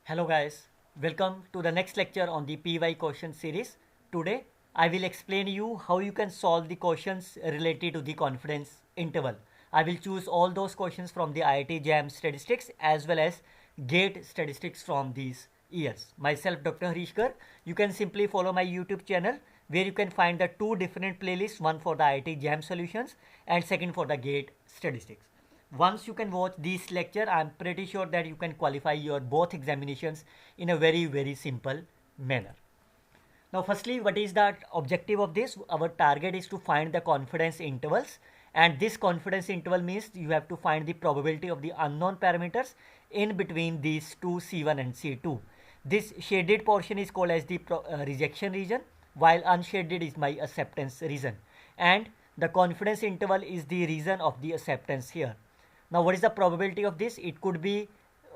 Hello guys, welcome to the next lecture on the PY question series. Today I will explain you how you can solve the questions related to the confidence interval. I will choose all those questions from the IIT JAM Statistics as well as GATE Statistics from these years. Myself Dr. Harish Garg. You can simply follow my YouTube channel where you can find the two different playlists, one for the IIT JAM solutions and second for the GATE Statistics. Once you can watch this lecture, I'm pretty sure that you can qualify your both examinations in a very simple manner. Now firstly, what is the objective of this? Our target is to find the confidence intervals, and this confidence interval means you have to find the probability of the unknown parameters in between these two C1 and C2. This shaded portion is called as the rejection region, while unshaded is my acceptance region, and the confidence interval is the region of the acceptance here. Now what is the probability of this? It could be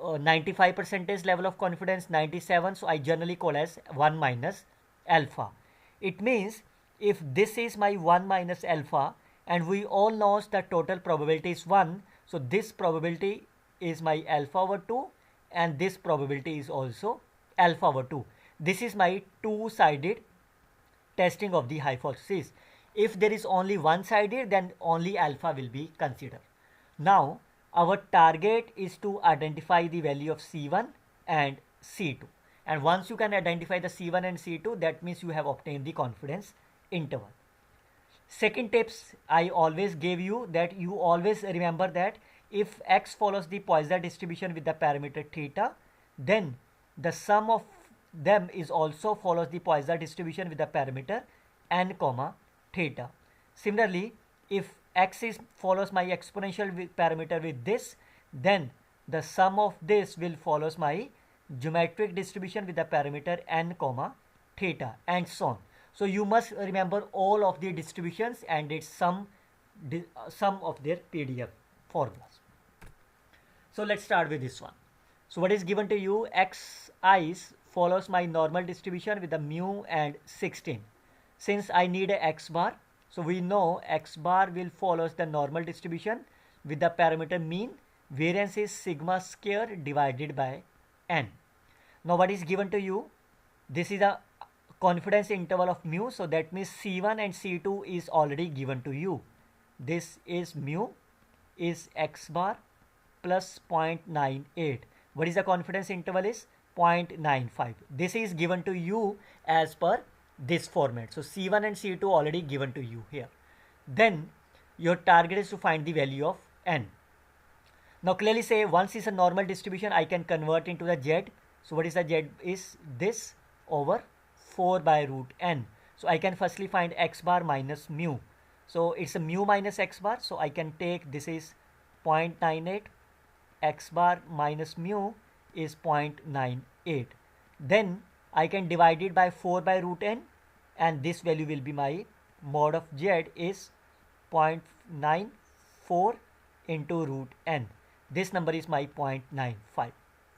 95% level of confidence, 97, so I generally call as 1 minus alpha. It means if this is my 1 minus alpha and we all know the total probability is 1, so this probability is my alpha over 2 and this probability is also alpha over 2. This is my two-sided testing of the hypothesis. If there is only one-sided, then only alpha will be considered. Now our target is to identify the value of C1 and C2, and once you can identify the C1 and C2, that means you have obtained the confidence interval. Second tips I always gave you, that you always remember that if X follows the Poisson distribution with the parameter theta, then the sum of them is also follows the Poisson distribution with the parameter n comma theta. Similarly, if X is follows my exponential parameter with this, then the sum of this will follows my geometric distribution with the parameter n comma theta, and so on. So you must remember all of the distributions and its sum of their PDF formulas. So let's start with this one. So what is given to you? Xi's follows my normal distribution with the mu and 16. Since I need a X bar, so we know X bar will follows the normal distribution with the parameter mean. Variance is sigma square divided by n. Now what is given to you? This is a confidence interval of mu, so that means C1 and C2 is already given to you. This is mu is X bar plus 0.98. What is the confidence interval is? 0.95. This is given to you as per this format. So C1 and C2 already given to you here. Then your target is to find the value of n. Now clearly say once is a normal distribution, I can convert into the z. So what is the z? Is this over 4 by root n. So I can firstly find x bar minus mu. So it's a mu minus x bar. So I can take this is 0.98. X bar minus mu is 0.98. Then I can divide it by 4 by root n, and this value will be my mod of z is 0.94 into root n. This number is my 0.95.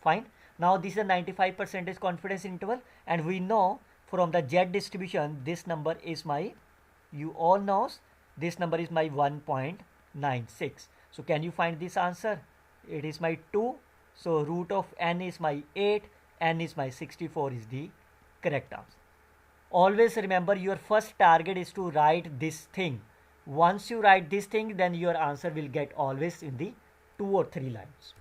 Fine. Now this is a 95% confidence interval, and we know from the z distribution this number is my, you all know this number is my 1.96. So can you find this answer? It is my 2. So root of n is my 8. N is my 64 is the correct answer. Always remember your first target is to write this thing. Once you write this thing, then your answer will get always in the 2 or 3 lines.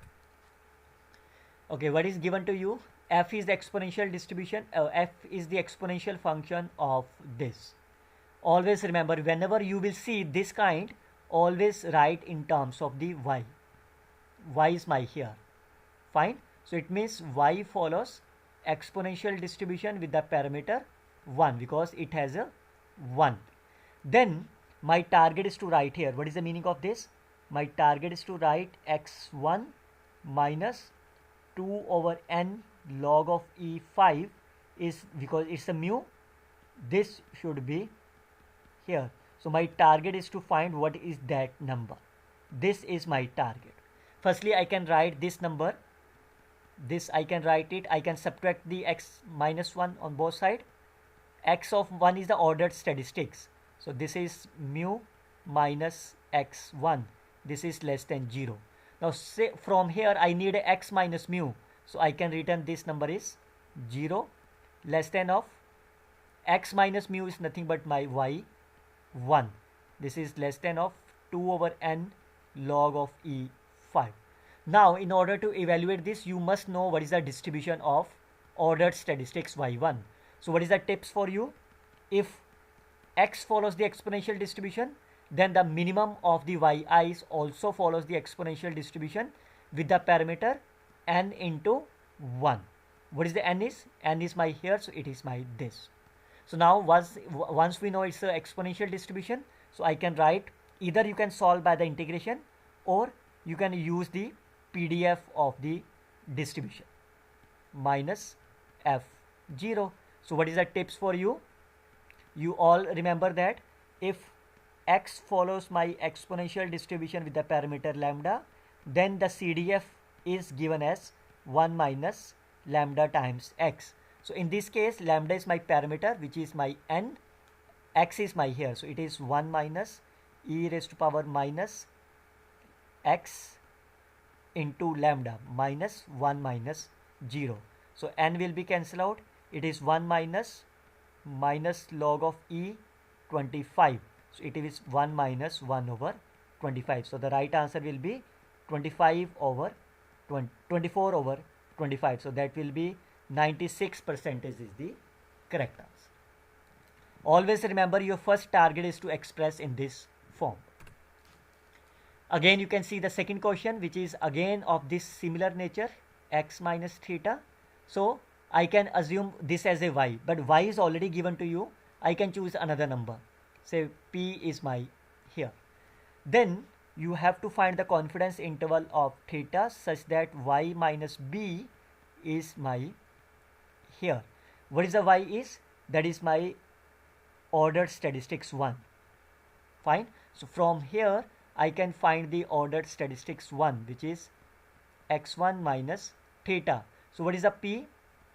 Okay, what is given to you? F is the exponential distribution. F is the exponential function of this. Always remember, whenever you will see this kind, always write in terms of the y. Y is my here. Fine. So it means y follows exponential distribution with the parameter 1 because it has a 1. Then my target is to write here. What is the meaning of this? My target is to write x1 minus 2 over n log of E5 is because it's a mu. This should be here. So my target is to find what is that number. This is my target. Firstly, I can write this number. This I can write it. I can subtract the x minus 1 on both sides. X of 1 is the ordered statistics. So this is mu minus x1. This is less than 0. Now say from here I need a x minus mu. So I can return this number is 0 less than of x minus mu is nothing but my y 1. This is less than of 2 over n log of e 5. Now in order to evaluate this, you must know what is the distribution of ordered statistics y1. So what is the tips for you? If x follows the exponential distribution, then the minimum of the yi's also follows the exponential distribution with the parameter n into 1. What is the n is? N is my here, so it is my this. So now once we know it's an exponential distribution, so I can write, either you can solve by the integration or you can use the PDF of the distribution minus f0. So what is the tips for you? You all remember that if x follows my exponential distribution with the parameter lambda, then the CDF is given as 1 minus lambda times x. So in this case, lambda is my parameter, which is my n, x is my here, so it is 1 minus e raised to power minus x into lambda minus 1 minus 0. So n will be cancelled out, it is 1 minus log of e 25. So it is 1 minus 1 over 25. So the right answer will be 24 over 25. So that will be 96% is the correct answer. Always remember, your first target is to express in this form. Again, you can see the second question, which is again of this similar nature, x minus theta. So I can assume this as a y, but y is already given to you. I can choose another number. Say p is my here. Then you have to find the confidence interval of theta such that y minus b is my here. What is the y is? That is my ordered statistics 1. Fine. So from here I can find the ordered statistics 1, which is x1 minus theta. So what is the p?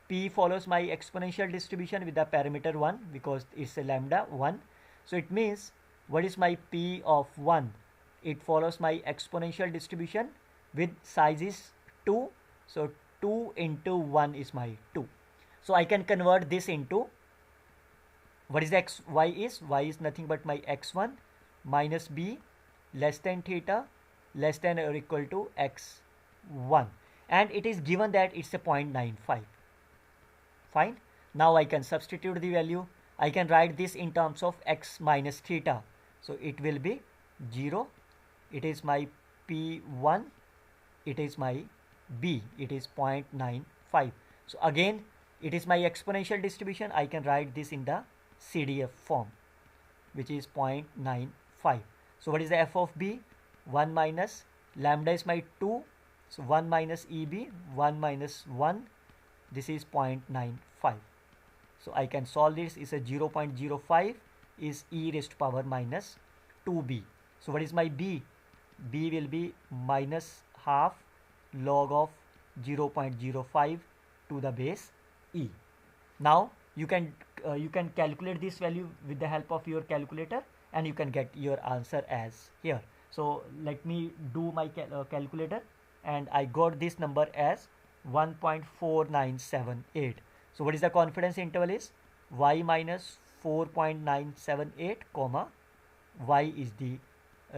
P follows my exponential distribution with the parameter 1 because it's a lambda 1. So it means, what is my p of 1? It follows my exponential distribution with size is 2. So 2 into 1 is my 2. So I can convert this into, what is the x, y is? Y is nothing but my x1 minus b less than theta less than or equal to x1. And it is given that it's a 0.95. Fine. Now I can substitute the value. I can write this in terms of x minus theta. So it will be 0. It is my p1. It is my b. It is 0.95. So again, it is my exponential distribution. I can write this in the CDF form, which is 0.95. So what is the f of b? 1 minus lambda is my 2. So 1 minus EB, 1 minus 1. This is 0.95. So I can solve this. Is a 0.05 is e raised to power minus 2b. So what is my b? B will be minus half log of 0.05 to the base e. Now you can calculate this value with the help of your calculator, and you can get your answer as here. So let me do my calculator, and I got this number as 1.4978. So what is the confidence interval is? Y minus 4.978 comma y is the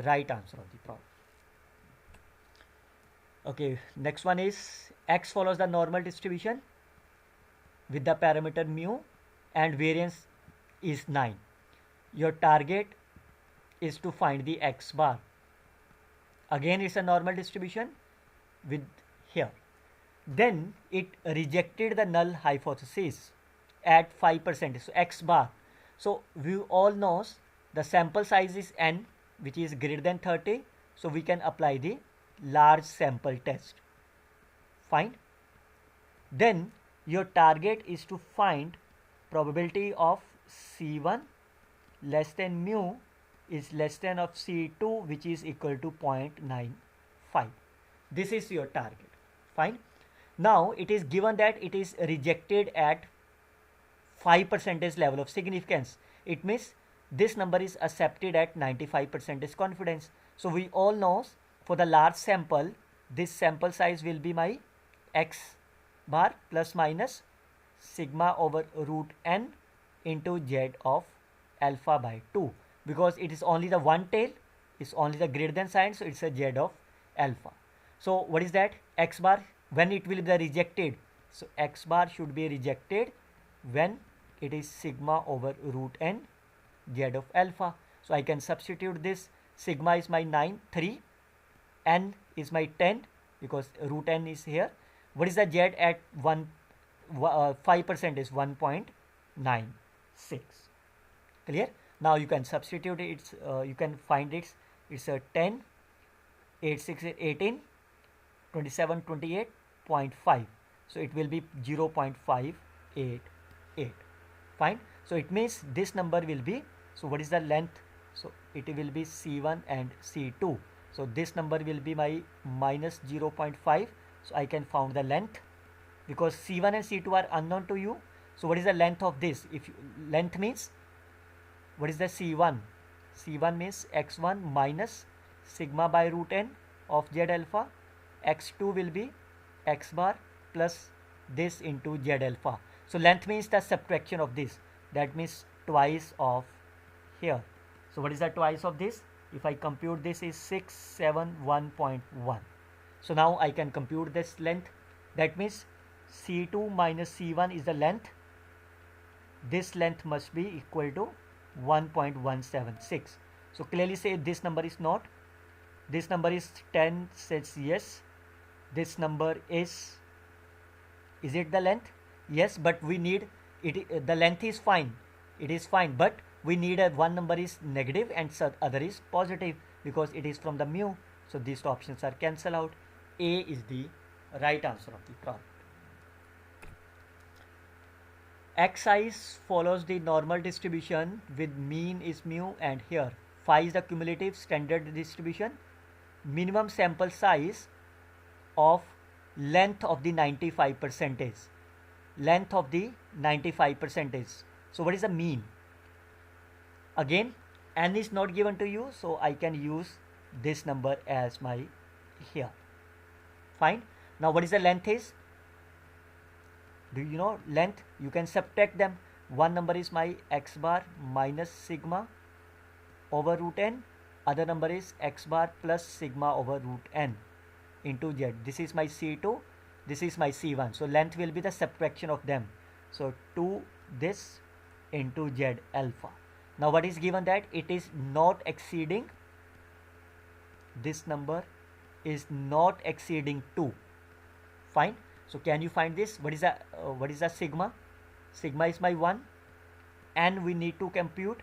right answer of the problem. Okay, next one is x follows the normal distribution with the parameter mu and variance is 9. Your target is to find the x bar. Again, it's a normal distribution with here. Then it rejected the null hypothesis at 5%. So x bar. So we all know the sample size is n, which is greater than 30. So we can apply the large sample test. Fine. Then your target is to find probability of C1 less than mu is less than of C2, which is equal to 0.95. This is your target. Fine. Now it is given that it is rejected at 5% level of significance. It means this number is accepted at 95% confidence. So we all know for the large sample, this sample size will be my x bar plus minus sigma over root n into z of alpha by 2, because it is only the one tail, it's only the greater than sign, so it's a z of alpha. So what is that? X bar, when it will be rejected, so x bar should be rejected when it is sigma over root n z of alpha. So I can substitute this. Sigma is my 3, n is my 10 because root n is here. What is the z at 5% is 1.96. Clear? Now you can substitute it. You can find it's a 10, 8, 6, 18, 27, 28.5. So it will be 0.588. Fine. So it means this number will be, so what is the length? So it will be C1 and C2. So this number will be my minus 0.5. So I can found the length because C1 and C2 are unknown to you. So what is the length of this? If you, length means, what is the C1? C1 means x1 minus sigma by root n of z alpha. X2 will be x bar plus this into z alpha. So length means the subtraction of this. That means twice of here. So what is the twice of this? If I compute this is 671.1. So now I can compute this length. That means C2 minus C1 is the length. This length must be equal to 1.176. So clearly say this number is not. This number is 10, says yes. This number is it the length? Yes, but we need it. The length is fine. It is fine, but we need one number is negative and other is positive because it is from the mu. So these two options are cancelled out. A is the right answer of the problem. Xi follows the normal distribution with mean is mu, and here phi is the cumulative standard distribution. Minimum sample size of length of the 95%. Length of the 95%. So what is the mean? Again, n is not given to you, so I can use this number as my here. Fine. Now what is the length is? Do you know length? You can subtract them. One number is my x bar minus sigma over root n. Other number is x bar plus sigma over root n into z. This is my C2. This is my C1. So length will be the subtraction of them. So 2 this into z alpha. Now what is given? That it is not exceeding, this number is not exceeding 2. Fine. So can you find this? What is the sigma? Sigma is my 1, and we need to compute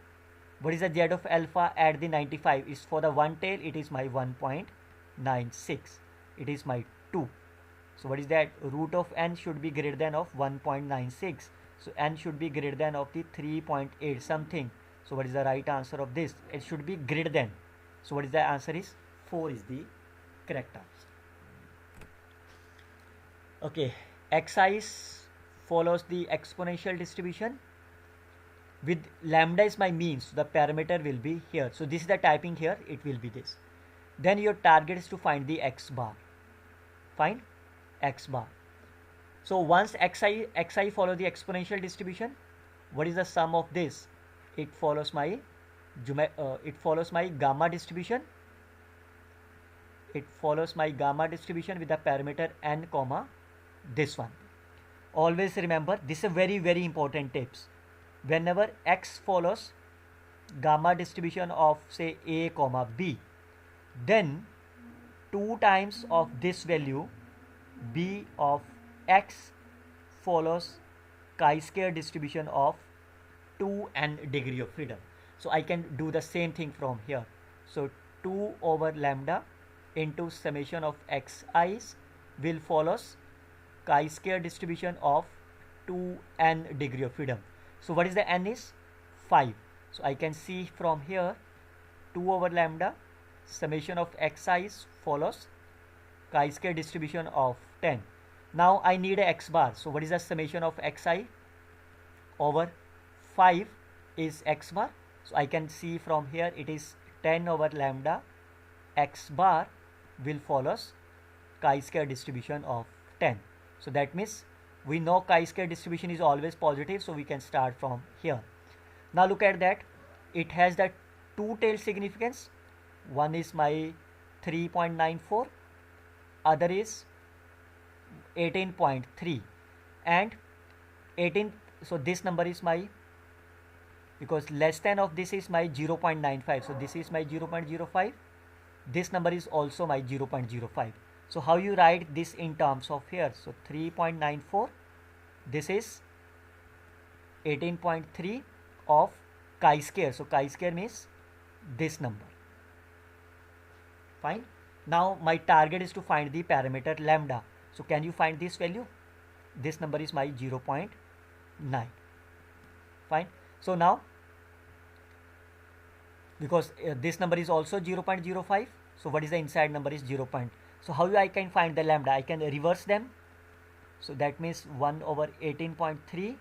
what is the z of alpha at the 95. Is for the one tail, it is my 1.96. It is my 2. So what is that? Root of n should be greater than of 1.96. So n should be greater than of the 3.8 something. So what is the right answer of this? It should be greater than. So what is the answer is? 4 is the correct answer. Okay, xi follows the exponential distribution with lambda is my mean, so the parameter will be here. So this is the typing here, it will be this. Then your target is to find the x bar. Find x bar. So once xi follow the exponential distribution, what is the sum of this? It follows my gamma distribution. It follows my gamma distribution with the parameter n comma this one. Always remember, this is a very, very important tips. Whenever x follows gamma distribution of say a comma b, then 2 times of this value b of x follows chi-square distribution of 2n degree of freedom. So I can do the same thing from here. So 2 over lambda into summation of xi's will follows chi-square distribution of 2n degree of freedom. So what is the n is? 5. So I can see from here 2 over lambda summation of xi's follows chi-square distribution of 10. Now I need a x bar. So what is the summation of xi over 5 is x bar. So I can see from here it is 10 over lambda x bar will follows chi-square distribution of 10. So that means We know chi-square distribution is always positive, so we can start from here. Now look at that. It has the two-tailed significance. One is my 3.94, other is 18.3, and 18. So this number is my, because less than of this is my 0.95, so this is my 0.05. This number is also my 0.05. So how you write this in terms of here? So 3.94, this is 18.3 of chi-square. So chi-square means this number. Fine. Now my target is to find the parameter lambda. So can you find this value? This number is my 0.9. Fine. So now, because this number is also 0.05, so what is the inside number is 0. So how I can find the lambda? I can reverse them. So that means 1 over 18.3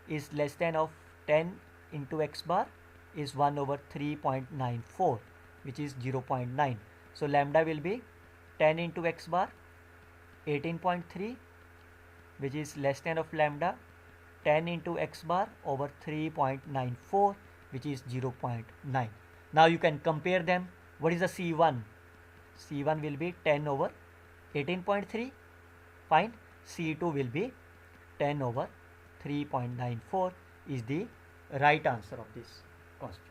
is less than of 10 into x bar is 1 over 3.94, which is 0.9. So lambda will be 10 into x bar 18.3, which is less than of lambda 10 into x bar over 3.94, which is 0.9. Now you can compare them. What is the C1? C1 will be 10 over 18.3. Fine. C2 will be 10 over 3.94 is the right answer of this question.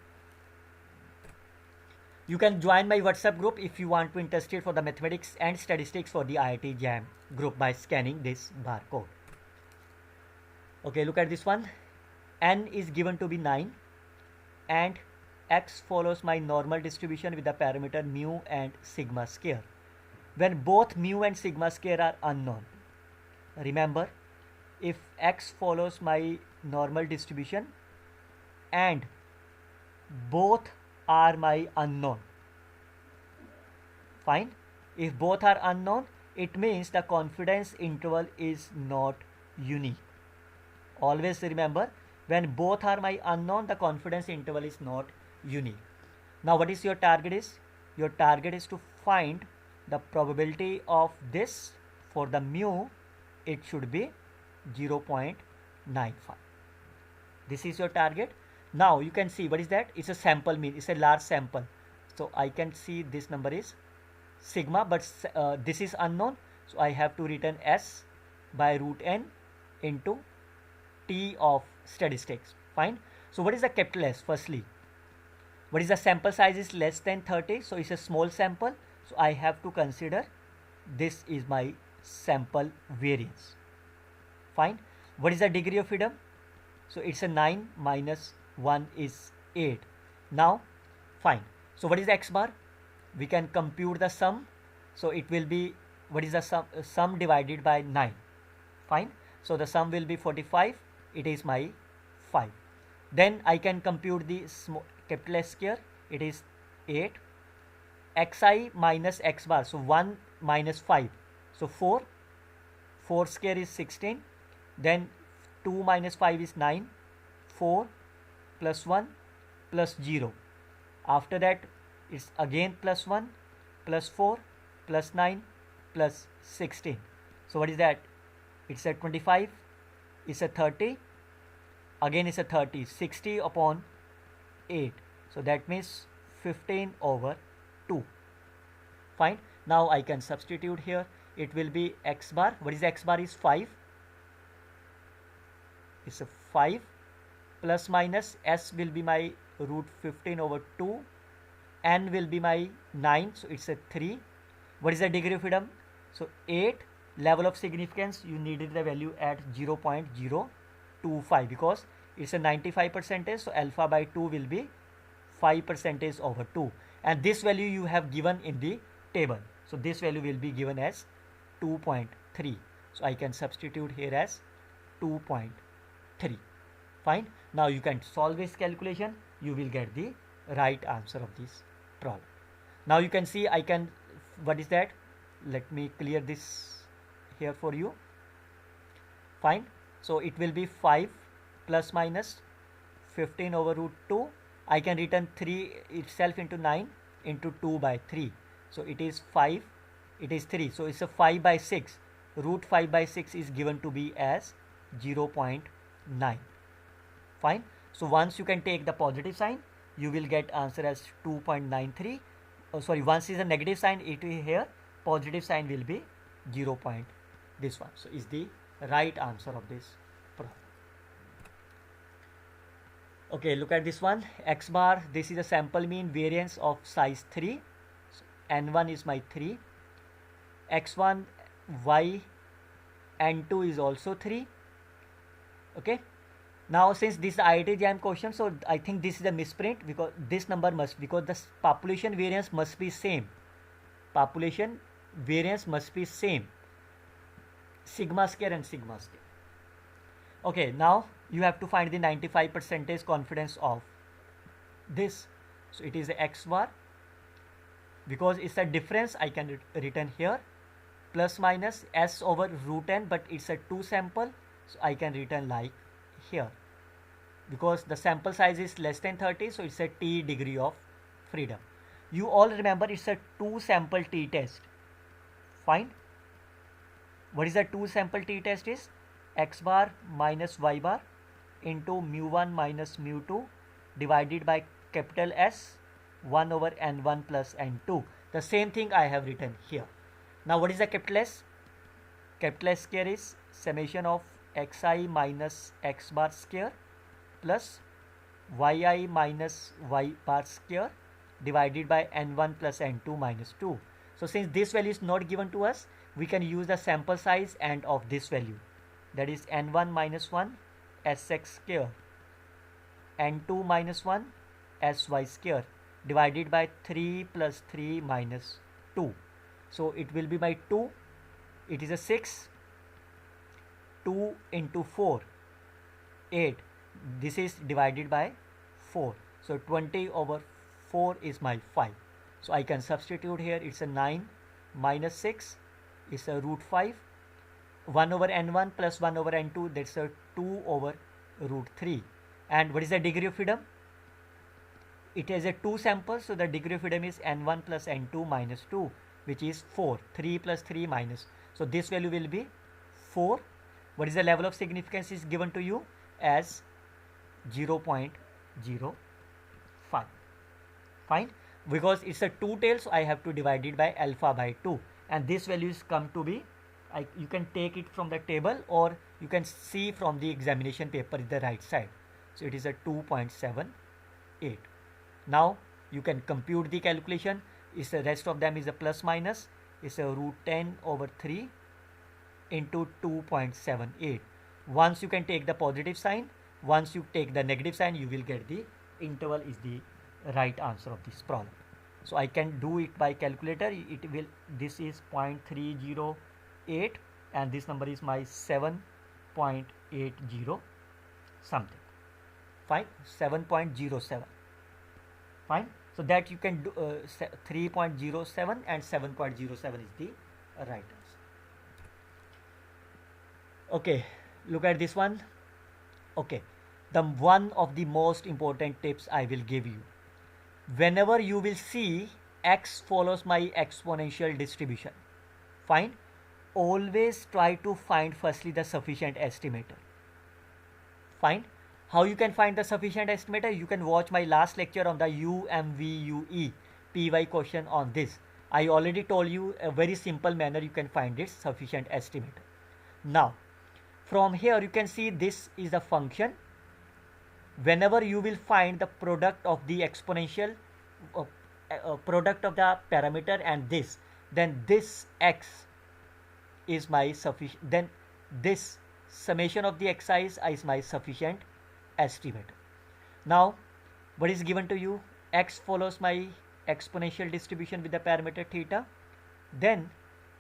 You can join my WhatsApp group if you want to interested for the mathematics and statistics for the IIT JAM group by scanning this barcode. Okay, look at this one. N is given to be 9 and x follows my normal distribution with the parameter mu and sigma square. When both mu and sigma square are unknown, remember, if x follows my normal distribution and both are my unknown, fine. If both are unknown, it means the confidence interval is not unique. Always remember, when both are my unknown, the confidence interval is not unique. Now what is your target is? Your target is to find the probability of this. For the mu, it should be 0.95. This is your target. Now you can see what is that? It's a sample mean. It's a large sample. So I can see this number is sigma, but this is unknown. So I have to written S by root n into T of statistics. Fine. So what is the capital S? Firstly, what is the sample size is less than 30. So it's a small sample. So I have to consider this is my sample variance. Fine. What is the degree of freedom? So it's a 9 minus 1 is 8. Now, fine. So what is the x bar? We can compute the sum. So it will be, what is the sum divided by 9. Fine. So the sum will be 45. It is my 5. Then I can compute the capital S square. It is 8. Xi minus x bar. So 1 minus 5. So 4. 4 square is 16. Then 2 minus 5 is 9. 4 plus 1 plus 0. After that, it's again plus 1 plus 4 plus 9 plus 16. So what is that? It's a 25. It's a 30. Again it's a 30. 60 upon 8. So that means 15 over 2. Fine. Now I can substitute here. It will be x bar. What is x bar is 5. It's a 5 plus minus s will be my root 15 over 2. N will be my 9. So it's a 3. What is the degree of freedom? So 8. Level of significance, you needed the value at 0.025 because it's a 95%. So alpha by 2 will be 5% over 2. And this value you have given in the table. So this value will be given as 2.3. So I can substitute here as 2.3. Fine. Now you can solve this calculation. You will get the right answer of this problem. Now you can see I can, what is that? Let me clear this here for you. Fine. So it will be 5 plus minus 15 over root 2. I can return 3 itself into 9 into 2 by 3. So it is 5. It is 3. So it's a 5 by 6. root 5 by 6 is given to be as 0.9. Fine. So once you can take the positive sign, you will get answer as 2.93. Oh, sorry, once is a negative sign, it will here, positive sign will be 0. This one. So is the right answer of this problem. Okay, look at this one. X bar, this is a sample mean variance of size 3. So N1 is my 3. X1, Y, N2 is also 3. Okay. Now since this is IIT JAM question, so I think this is a misprint, because this number must, because the population variance must be same. Population variance must be same. Sigma square and sigma square. Okay, now you have to find the 95% confidence of this. So it is a X bar. Because it's a difference, I can written here plus minus S over root n, but it's a 2 sample, so I can written like here. Because the sample size is less than 30, so it's a T degree of freedom. You all remember it's a 2 sample T test. Fine. What is the 2 sample T test is? X bar minus Y bar into mu1 minus mu2 divided by capital S 1 over N1 plus N2. The same thing I have written here. Now what is the capital S? Capital S square is summation of xi minus x bar square plus yi minus y bar square divided by N1 plus N2 minus 2. So since this value is not given to us, we can use the sample size and of this value, that is N1 minus 1 sx square, N2 minus 1 sy square divided by 3 plus 3 minus 2. So it will be by 2, it is a 6, 2 into 4, 8, this is divided by 4. So 20 over 4 is my 5. So I can substitute here, it's a 9 minus 6 is a root 5, 1 over N1 plus 1 over N2, that's a 2 over root 3. And what is the degree of freedom? It has a 2 samples, so the degree of freedom is N1 plus N2 minus 2, which is 4. 3 plus 3 minus. So this value will be 4. What is the level of significance is given to you as 0.05. Fine. Because it's a 2 tail, so I have to divide it by alpha by 2. And this value is come to be, you can take it from the table or you can see from the examination paper in the right side. So it is a 2.78. Now you can compute the calculation. Is the rest of them is a plus minus, is a root 10 over 3 into 2.78. Once you can take the positive sign, once you take the negative sign, you will get the interval is the right answer of this problem. So I can do it by calculator. It will, this is 0.308 and this number is my 7.80 something. Fine, 7.07. Fine. So that you can do 3.07 and 7.07 is the right answer. Okay, look at this one. Okay, the one of the most important tips I will give you. Whenever you will see x follows my exponential distribution, fine, always try to find firstly the sufficient estimator. Fine. How you can find the sufficient estimator? You can watch my last lecture on the UMVUE PY question on this. I already told you a very simple manner you can find its sufficient estimator. Now, from here you can see this is the function. Whenever you will find the product of the exponential, product of the parameter and this, then this x is my sufficient, then this summation of the xi is my sufficient estimator. Now what is given to you? X follows my exponential distribution with the parameter theta, then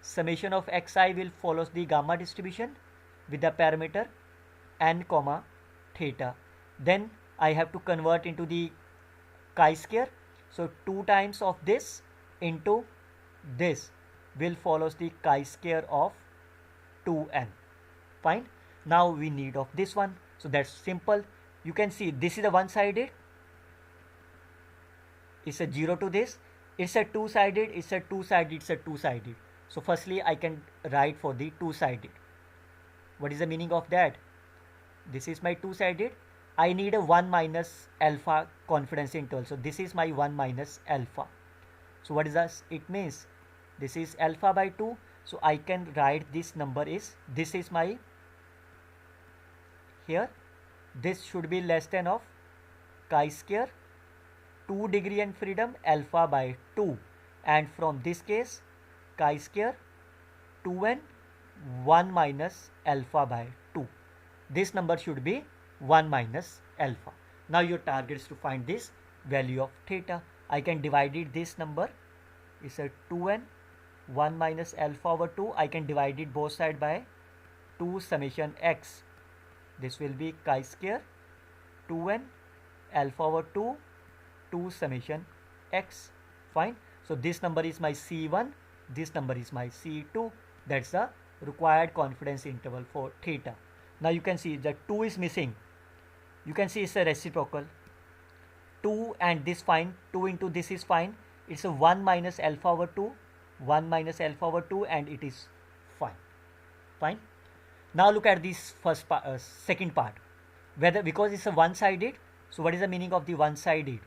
summation of xi will follows the gamma distribution with the parameter n comma theta. Then I have to convert into the chi-square. So 2 times of this into this will follows the chi-square of 2n. Fine. Now we need of this one. So that's simple. You can see this is a one-sided. It's a 0 to this. It's a two-sided. It's a two-sided. It's a two-sided. So firstly I can write for the two-sided. What is the meaning of that? This is my two-sided. I need a 1 minus alpha confidence interval. So this is my 1 minus alpha. So what is this? It means this is alpha by 2. So I can write this number is, this is my, here this should be less than of chi square 2 degree and freedom alpha by 2, and from this case chi square 2n 1 minus alpha by 2. This number should be 1 minus alpha. Now your target is to find this value of theta. I can divide it, this number is a 2n 1 minus alpha over 2. I can divide it both side by 2 summation x. This will be chi square 2n alpha over 2 2 summation x. Fine. So this number is my C1, this number is my C2. That's the required confidence interval for theta. Now you can see that 2 is missing. You can see it's a reciprocal. 2 and this fine, 2 into this is fine. It's a 1 minus alpha over 2, 1 minus alpha over 2, and it is fine. Fine. Now look at this first second part. Whether, because it's a one-sided, so what is the meaning of the one-sided?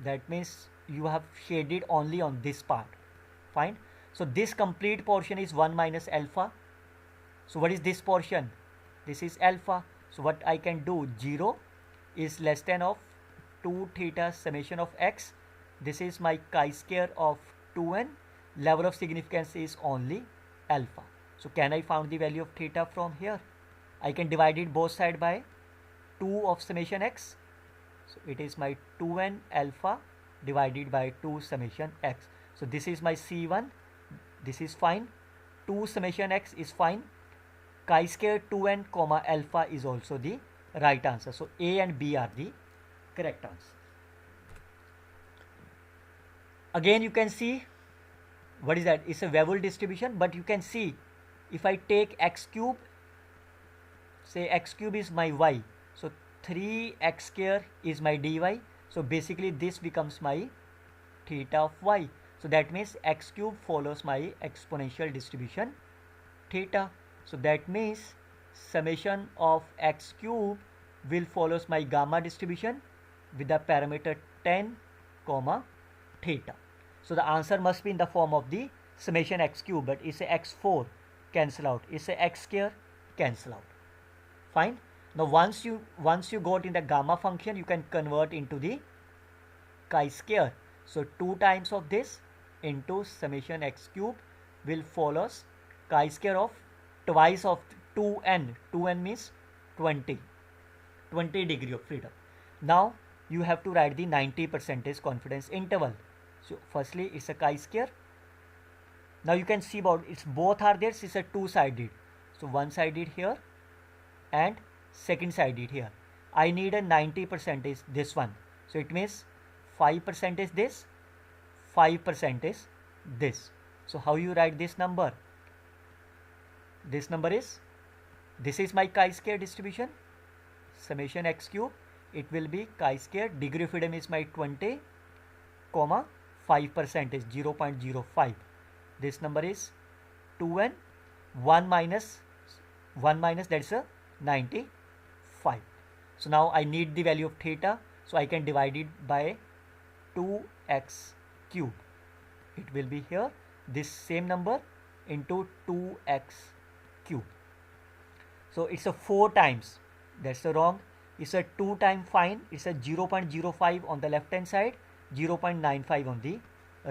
That means you have shaded only on this part. Fine. So this complete portion is 1 minus alpha. So what is this portion? This is alpha. So what I can do, 0 is less than of 2 theta summation of x. This is my chi square of 2n. Level of significance is only alpha. So can I find the value of theta from here? I can divide it both side by 2 of summation x. So it is my 2n alpha divided by 2 summation x. So this is my C1. This is fine. 2 summation x is fine. Chi square 2n comma alpha is also the right answer. So A and B are the correct answers. Again you can see, what is that? It's a Webble distribution, but you can see if I take x cube, say x cube is my y, so 3x square is my dy. So basically this becomes my theta of y. So that means x cube follows my exponential distribution theta. So that means summation of x cube will follows my gamma distribution with the parameter 10 comma theta. So the answer must be in the form of the summation x cube, but it's a x4 cancel out, it's a x square cancel out. Fine. Now once you got in the gamma function, you can convert into the chi square. So 2 times of this into summation x cube will follows chi square of twice of 2n. 2n means 20 degree of freedom. Now you have to write the 90% confidence interval. So firstly it's a chi square. Now you can see about it's both are there. It's a two-sided. So one sided here and second sided here. I need a 90% is this one. So it means 5% is this, 5% is this. So how you write this number? This number is, this is my chi square distribution, summation x cube. It will be chi square, degree of freedom is my 20 comma 5% is 0.05. This number is 2n, 1 minus that's a 95. So now I need the value of theta, so I can divide it by 2x cube. It will be here, this same number into 2x cube. So it's a 4 times, that's the wrong, it's a 2 time fine, it's a 0.05 on the left hand side, 0.95 on the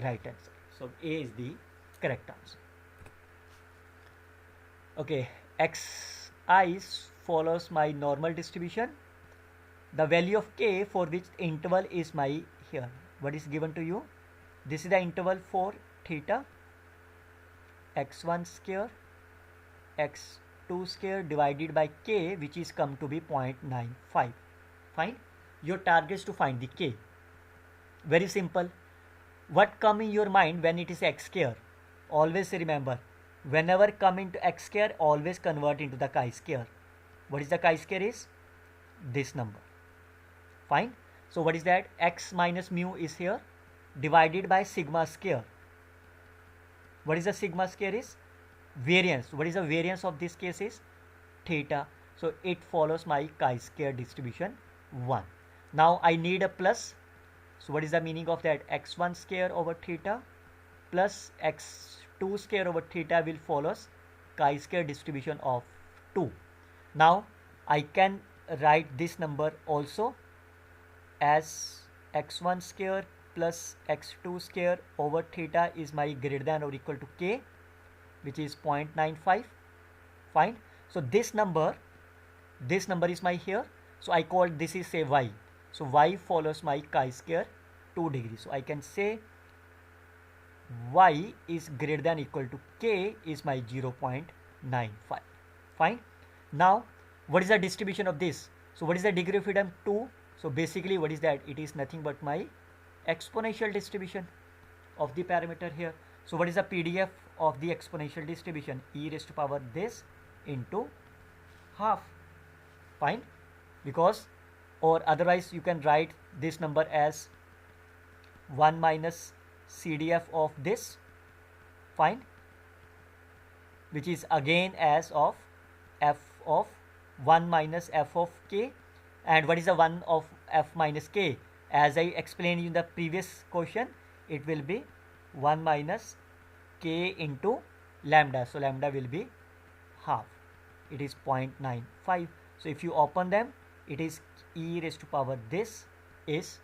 right hand side. So A is the correct answer. Okay, xi follows my normal distribution. The value of k for which interval is my here. What is given to you? This is the interval for theta. x1 square, x2 square divided by k, which is come to be 0.95. Fine. Your target is to find the k. Very simple. What come in your mind when it is x square? Always remember, whenever come into x square, always convert into the chi square. What is the chi square is? This number. Fine. So what is that? X minus mu is here divided by sigma square. What is the sigma square is? Variance. What is the variance of this case is? Theta. So it follows my chi-square distribution 1. Now I need a plus. So what is the meaning of that? X1 square over theta plus X2 square over theta will follows chi-square distribution of 2. Now I can write this number also as X1 square plus X2 square over theta is my greater than or equal to K, which is 0.95. Fine. So this number is my here. So I call this is say Y. So Y follows my chi-square 2 degrees. So I can say Y is greater than equal to K is my 0.95. Fine. Now what is the distribution of this? So what is the degree of freedom? 2. So basically what is that? It is nothing but my exponential distribution of the parameter here. So what is the PDF of the exponential distribution? E raised to power this into half. Fine. Because, or otherwise you can write this number as 1 minus CDF of this. Fine. Which is again as of f of 1 minus f of k. And what is the 1 of f minus k? As I explained in the previous question, it will be 1 minus k into lambda. So lambda will be half. It is 0.95. So if you open them, it is e raised to power this is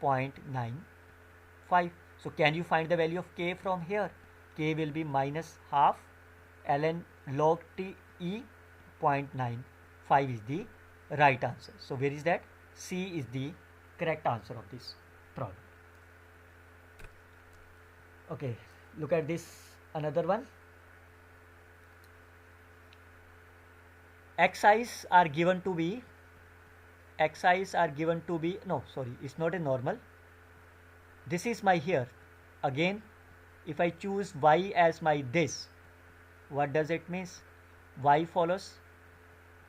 0.95. So can you find the value of k from here? K will be minus half ln log t e. 0.95 is the right answer. So where is that? C is the correct answer of this problem. Okay, look at this another one. Xi's are given to be no, sorry, it's not a normal. This is my here. Again, if I choose y as my this, what does it mean? Y follows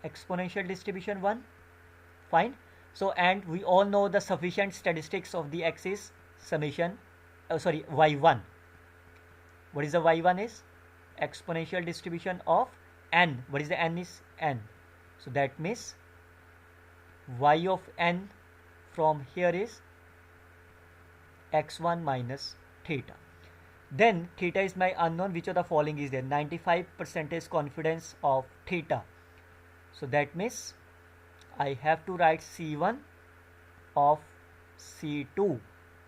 exponential distribution 1. Fine. So and we all know the sufficient statistics of the x is summation y1. What is the y1 is? Exponential distribution of n. What is the n is? N. So that means y of n from here is x1 minus theta. Then theta is my unknown. Which of the following is there? 95% confidence of theta. So that means I have to write C1 of C2.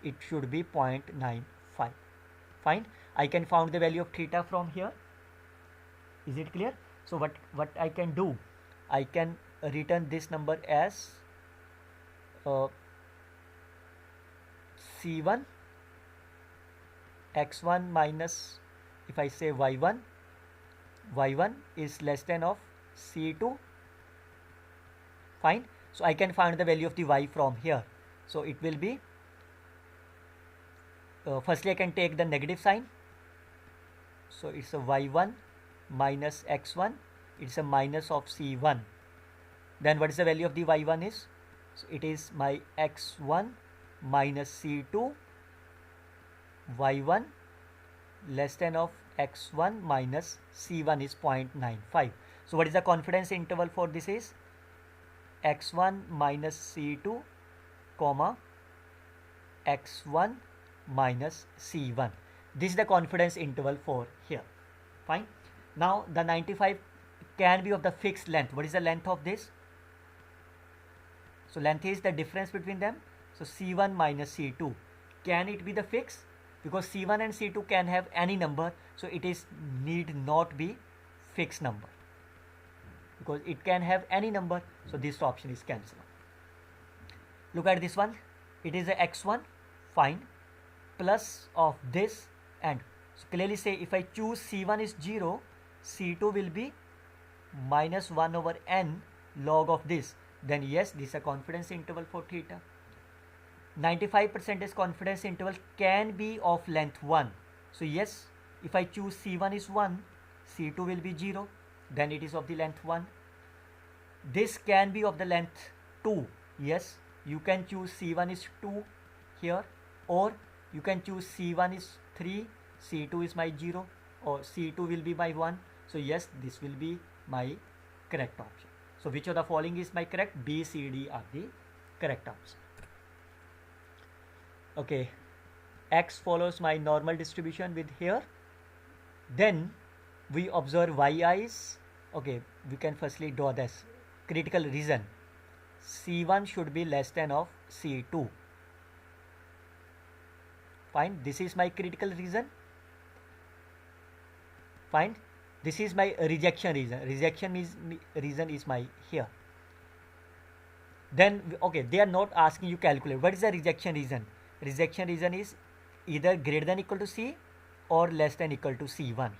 It should be 0.95. Fine. I can find the value of theta from here. Is it clear? So what I can do? I can return this number as C1 x1 minus, if I say y1 is less than of C2. Fine. So I can find the value of the y from here. So it will be firstly I can take the negative sign. So it's a y1 minus x1. It's a minus of C1. Then what is the value of the y1 is? So it is my x1 minus C2 y1 less than of x1 minus C1 is 0.95. So what is the confidence interval for this is? X1 minus C2 comma x1 minus C1. This is the confidence interval for here. Fine. Now the 95 can be of the fixed length. What is the length of this? So length is the difference between them. So C1 minus C2. Can it be the fixed? Because C1 and C2 can have any number, so it is need not be fixed number. Because it can have any number, so this option is cancelled. Look at this one. It is a x1, fine, plus of this, and so clearly say if I choose C1 is 0, C2 will be minus 1 over n log of this. Then yes, this is a confidence interval for theta. 95% is confidence interval can be of length 1. So yes, if I choose C1 is 1, C2 will be 0, then it is of the length 1. This can be of the length 2. Yes, you can choose C1 is 2 here, or you can choose C1 is 3, C2 is my 0. or C2 will be my 1. So yes, this will be my correct option. So which of the following is my correct? B, C, D are the correct answer. Okay, X follows my normal distribution with here. Then we observe yi's. Okay, we can firstly draw this critical region. C1 should be less than of C2. Fine, this is my critical region. Fine, this is my rejection region. Region is my here. Then okay, they are not asking you calculate what is the rejection region. Rejection region is either greater than equal to C or less than equal to C1.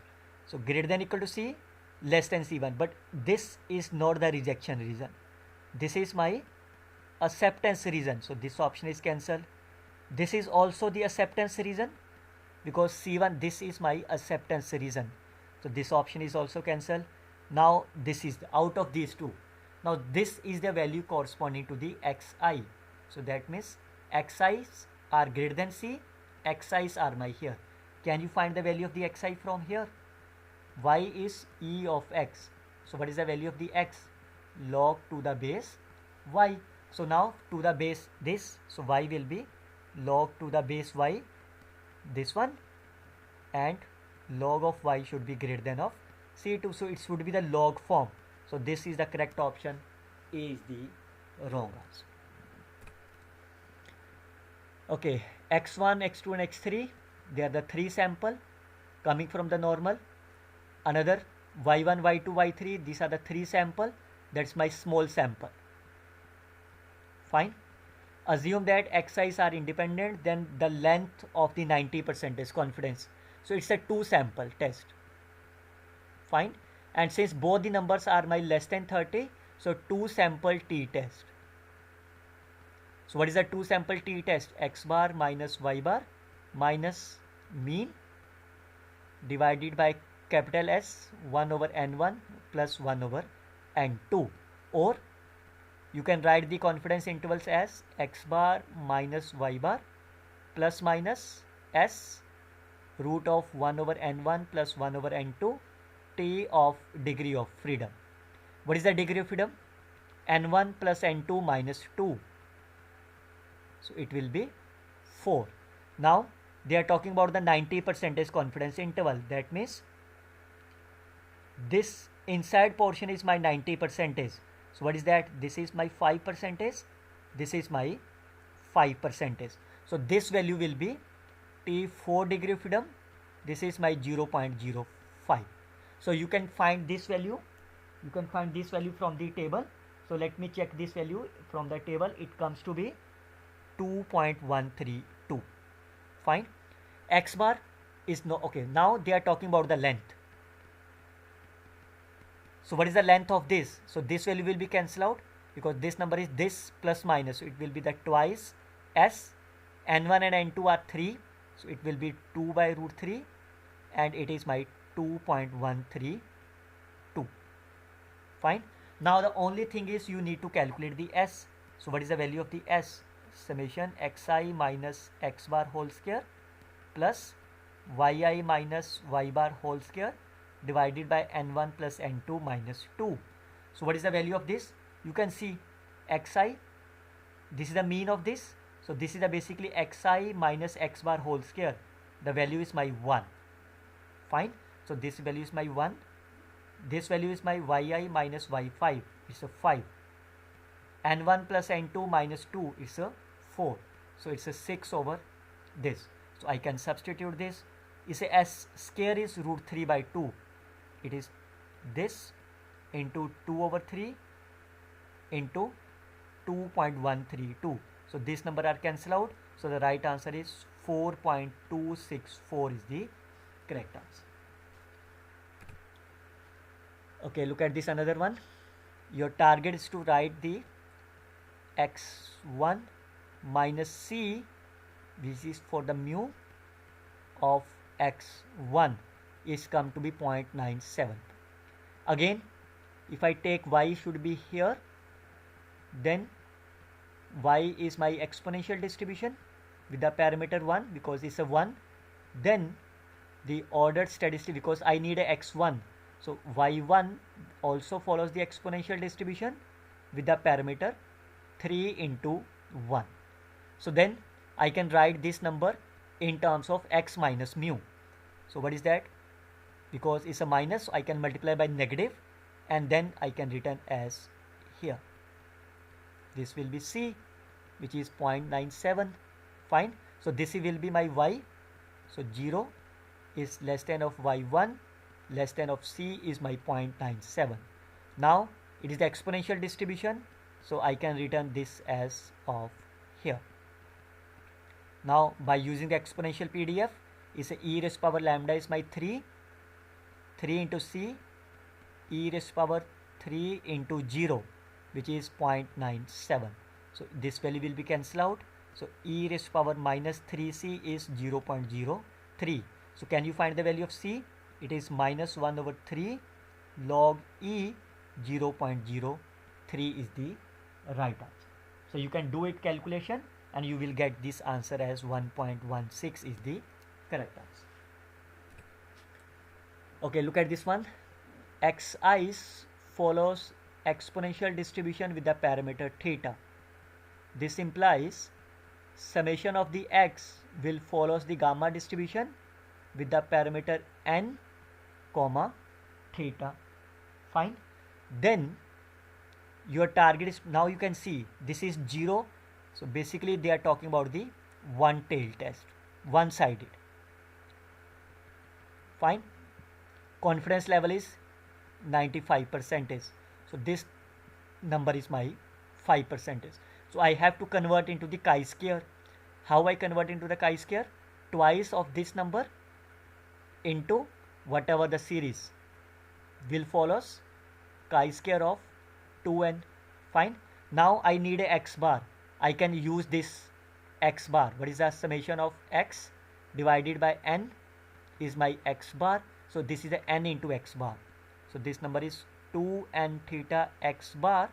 So greater than equal to C, less than C1, but this is not the rejection region. This is my acceptance region. So this option is cancelled. This is also the acceptance region because C1, this is my acceptance region. So this option is also cancelled. Now this is out of these two. Now this is the value corresponding to the xi. So that means xi's are greater than C, xi's are my here. Can you find the value of the xi from here? Y is e of x. So what is the value of the x? Log to the base y. So now to the base this, so y will be log to the base y, this one, and log of y should be greater than of C2. So it should be the log form. So this is the correct option. A is the wrong answer. Okay, x1, x2 and x3, they are the three sample coming from the normal. Another y1, y2, y3, these are the three sample. That's my small sample. Fine. Assume that xi's are independent, then the length of the 90% is confidence. So it's a two sample test. Fine. And since both the numbers are my less than 30, so two sample t test. So what is a two sample t test? X bar minus y bar minus mean divided by capital S 1 over n1 plus 1 over n2, or you can write the confidence intervals as x bar minus y bar plus minus S root of 1 over n1 plus 1 over n2 t of degree of freedom. What is the degree of freedom? n1 plus n2 minus 2. So it will be 4. Now they are talking about the 90% confidence interval. That means this inside portion is my 90%. So what is that? This is my 5%. This is my 5%. So this value will be T4 degree of freedom. This is my 0.05. So you can find this value. You can find this value from the table. So let me check this value from the table. It comes to be 2.132. Fine. X bar is no, okay. Now they are talking about the length. So what is the length of this? So this value will be cancelled out because this number is this plus minus. So it will be the twice S. N1 and N2 are 3. So it will be 2 by root 3 and it is my 2.132. Fine. Now the only thing is you need to calculate the S. So what is the value of the S? Summation xi minus x bar whole square plus yi minus y bar whole square divided by n1 plus n2 minus 2. So what is the value of this? You can see xi, this is the mean of this. So this is the basically xi minus x bar whole square. The value is my 1. Fine. So this value is my 1. This value is my yi minus y5. It's a 5. N1 plus N2 minus 2 is a 4. So it's a 6 over this. So I can substitute this. Is a S square is root 3 by 2. It is this into 2 over 3 into 2.132. So this number are cancelled out. So the right answer is 4.264 is the correct answer. Okay, look at this another one. Your target is to write the x1 minus c, which is for the mu of x1 is come to be 0.97. Again, if I take y should be here, then y is my exponential distribution with the parameter 1 because it's a 1. Then the ordered statistic, because I need a x1. So y1 also follows the exponential distribution with the parameter 3 into 1. So then I can write this number in terms of x minus mu. So what is that? Because it's a minus, so I can multiply by negative and then I can return as here. This will be C, which is 0.97. Fine. So this will be my y. So 0 is less than of y1, less than of C is my 0.97. Now it is the exponential distribution, so I can return this as of here. Now by using the exponential PDF, is a e raised power lambda is my 3 into C, e raised power 3 into 0, which is 0.97. So this value will be cancelled out. So e raised power minus 3C is 0.03. So can you find the value of C? It is minus 1 over 3 log E. 0.03 is the right answer. So you can do it calculation and you will get this answer as 1.16 is the correct answer. Okay, look at this one. Xi follows exponential distribution with the parameter theta. This implies summation of the x will follows the gamma distribution with the parameter n comma theta. Fine. Then your target is, now you can see this is 0. So basically they are talking about the one tail test, one sided. Fine. Confidence level is 95%. So this number is my 5%. So I have to convert into the chi-square. How I convert into the chi-square? Twice of this number into whatever the series will follows chi-square of 2n. Fine. Now I need a x bar. I can use this x bar. What is the summation of x divided by n is my x bar. So this is the n into x bar. So this number is 2n theta x bar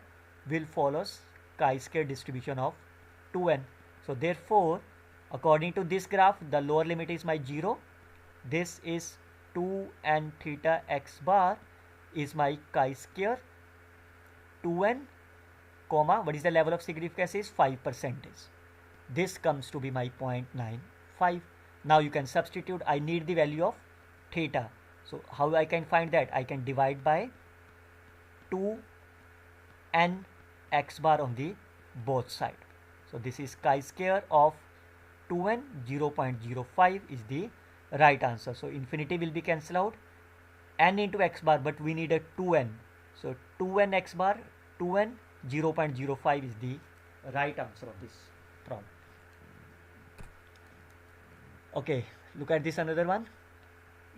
will follows chi-square distribution of 2n. So therefore, according to this graph, the lower limit is my 0. This is 2n theta x bar is my chi-square 2n, comma, what is the level of significance is 5%. This comes to be my 0.95. Now you can substitute. I need the value of theta. So how I can find that? I can divide by 2n x bar on the both side. So this is chi-square of 2n. 0.05 is the right answer. So infinity will be cancelled out, n into x bar, but we need a 2n. So 2n x bar, 2n, 0.05 is the right answer of this problem. Okay, look at this another one.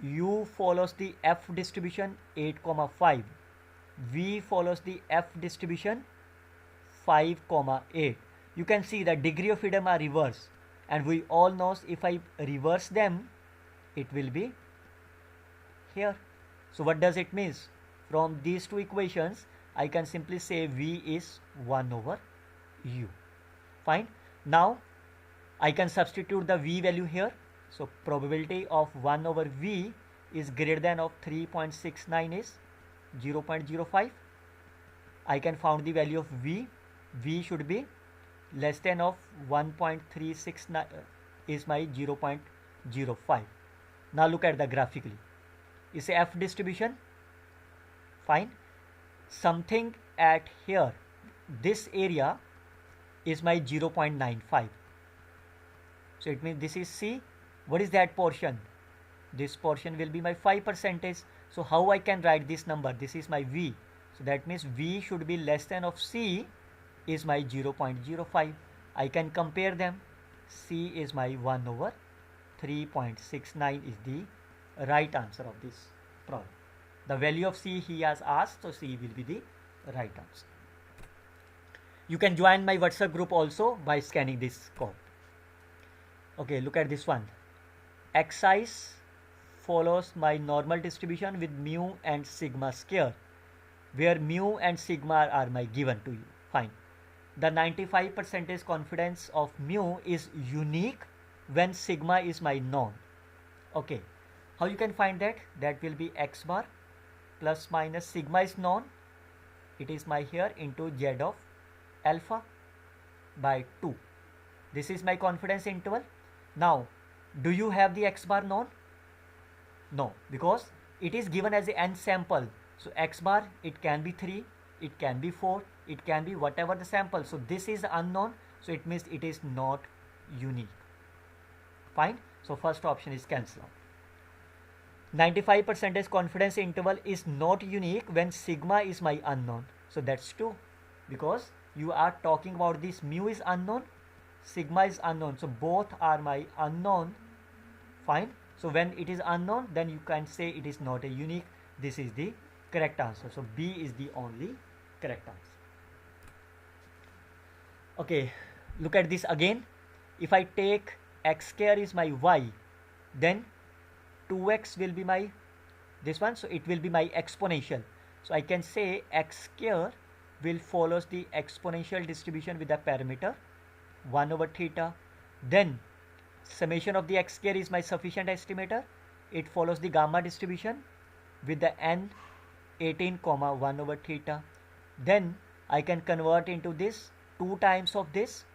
U follows the F distribution 8,5. V follows the F distribution 5,8. You can see the degree of freedom are reversed, and we all know if I reverse them, it will be here. So what does it mean? From these two equations, I can simply say V is 1 over U. Fine. Now I can substitute the V value here. So probability of 1 over V is greater than of 3.69 is 0.05. I can find the value of V. V should be less than of 1.369 is my 0.05. Now look at the graphically. It's a F distribution. Fine. Something at here, this area is my 0.95. So it means this is C. What is that portion? This portion will be my 5%. So how I can write this number? This is my V. So that means V should be less than of C is my 0.05. I can compare them. C is my 1 over 3.69 is the right answer of this problem. The value of C he has asked, so C will be the right answer. You can join my WhatsApp group also by scanning this code. Okay, look at this one. Xi follows my normal distribution with mu and sigma square, where mu and sigma are my given to you. Fine. The 95% confidence of mu is unique when sigma is my known. Okay. How you can find that? That will be x bar plus minus sigma is known. It is my here into z of alpha by 2. This is my confidence interval. Now, do you have the x bar known? No, because it is given as a n sample. So x bar, it can be 3, it can be 4, it can be whatever the sample. So this is unknown, so it means it is not unique. Fine. So first option is cancelled out. 95% confidence interval is not unique when sigma is my unknown. So that's true, because you are talking about this mu is unknown, sigma is unknown. So both are my unknown. Fine. So when it is unknown, then you can say it is not a unique. This is the correct answer. So B is the only correct answer. Okay, look at this again. If I take x square is my y, then 2x will be my this one. So it will be my exponential. So I can say x square will follows the exponential distribution with the parameter 1 over theta. Then summation of the x square is my sufficient estimator. It follows the gamma distribution with the n 18 comma 1 over theta. Then I can convert into this 2 times of this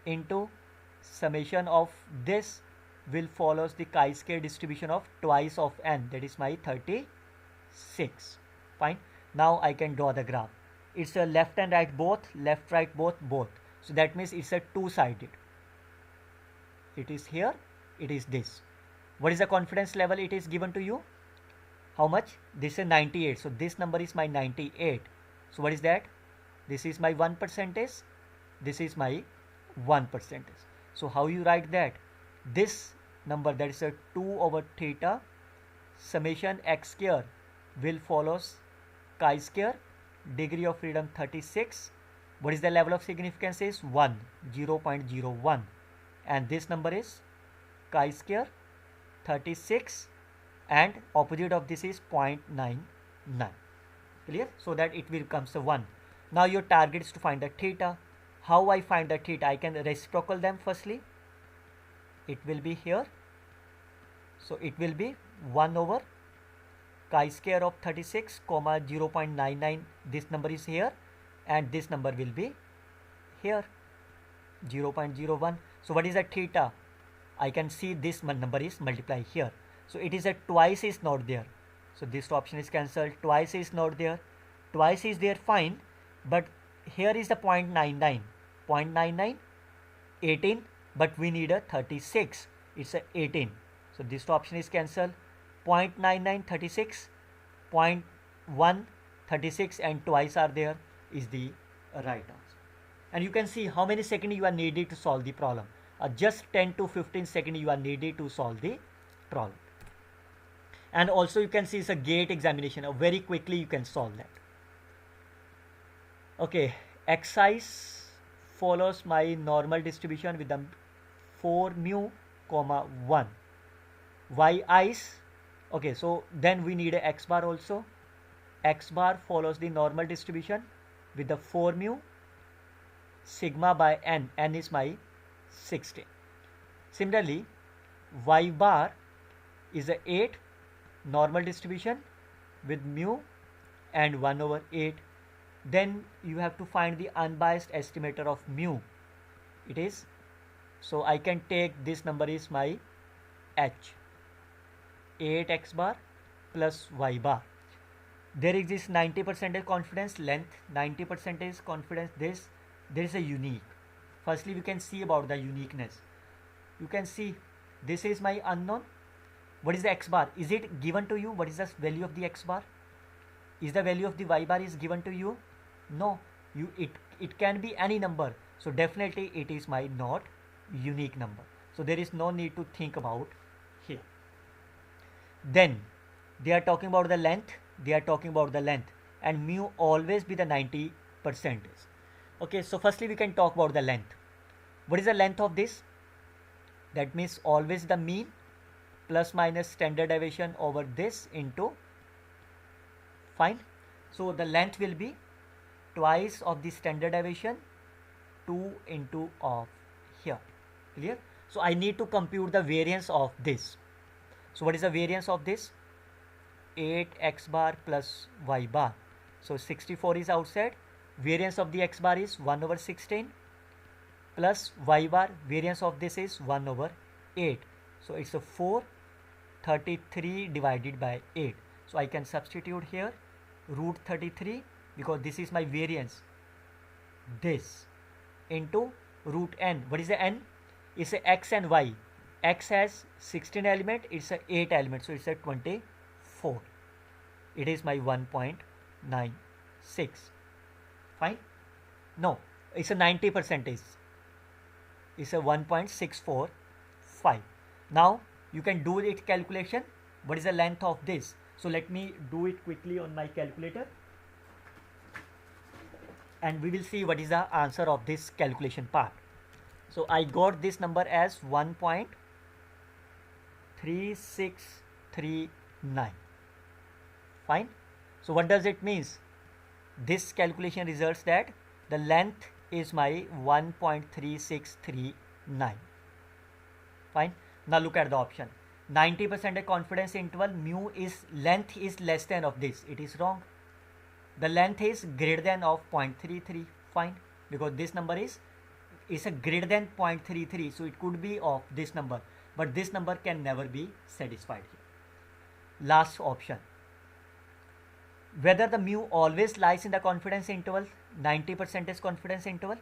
into summation of this will follows the chi-square distribution of twice of n, that is my 36. Fine. Now I can draw the graph. It's a left and right both, left right both. So that means it's a two-sided. It is here, it is this. What is the confidence level it is given to you? How much? This is 98. So this number is my 98. So what is that? This is my 1%. This is my 1%. So how you write that? This number, that is a 2 over theta summation x square will follows chi square, degree of freedom 36. What is the level of significance is 1, 0.01, and this number is chi square 36 and opposite of this is 0.99. Clear? So that it will becomes a 1. Now your target is to find the theta. How I find the theta? I can reciprocal them firstly. It will be here. So it will be 1 over chi square of 36 comma 0.99. This number is here and this number will be here 0.01. So what is the theta? I can see this number is multiplied here. So it is a twice is not there. So this option is cancelled. Twice is not there. Twice is there, fine. But here is the 0.99. 0.99, 18. But we need a 36. It's a 18. So this option is cancelled. 0.99, 36. 0.1, 36 and twice are there is the right answer. And you can see how many seconds you are needed to solve the problem. Just 10 to 15 seconds you are needed to solve the problem. And also you can see it's a gate examination. Very quickly you can solve that. Okay, exercise follows my normal distribution with the 4 mu comma 1. Y i's. Okay, so then we need a x bar also. X bar follows the normal distribution with the 4 mu sigma by n. N is my 16. Similarly, y bar is a 8 normal distribution with mu and 1 over 8. Then you have to find the unbiased estimator of mu. It is, so I can take this number is my h, 8x bar plus y bar. There exists 90% confidence length, 90% confidence this. There is a unique. Firstly, we can see about the uniqueness. You can see this is my unknown. What is the x bar? Is it given to you? What is the value of the x bar? Is the value of the y bar is given to you? No. It can be any number. So definitely it is my not unique number. So there is no need to think about here. Then they are talking about the length. They are talking about the length, and mu always be the 90%. Okay, so firstly we can talk about the length. What is the length of this? That means always the mean plus minus standard deviation over this into, fine. So the length will be twice of the standard deviation, 2 into of here. Clear? So I need to compute the variance of this. So what is the variance of this? 8x bar plus y bar. So 64 is outside. Variance of the x bar is 1 over 16 plus y bar. Variance of this is 1 over 8. So it's a 433 divided by 8. So I can substitute here root 33 because this is my variance. This into root n. What is the n? It's a x and y. X has 16 element, it's a 8 element, so it's a 24. It is my 1.96. Fine? No, it's a 90%. It's a 1.645. Now you can do it calculation. What is the length of this? So let me do it quickly on my calculator, and we will see what is the answer of this calculation part. So I got this number as 1.3639. Fine. So what does it means? This calculation results that the length is my 1.3639. Fine. Now look at the option. 90% confidence interval, mu is length is less than of this. It is wrong. The length is greater than of 0.33. Fine. Because this number is a greater than 0.33. So it could be of this number. But this number can never be satisfied here. Last option. Whether the mu always lies in the confidence interval, 90% is confidence interval.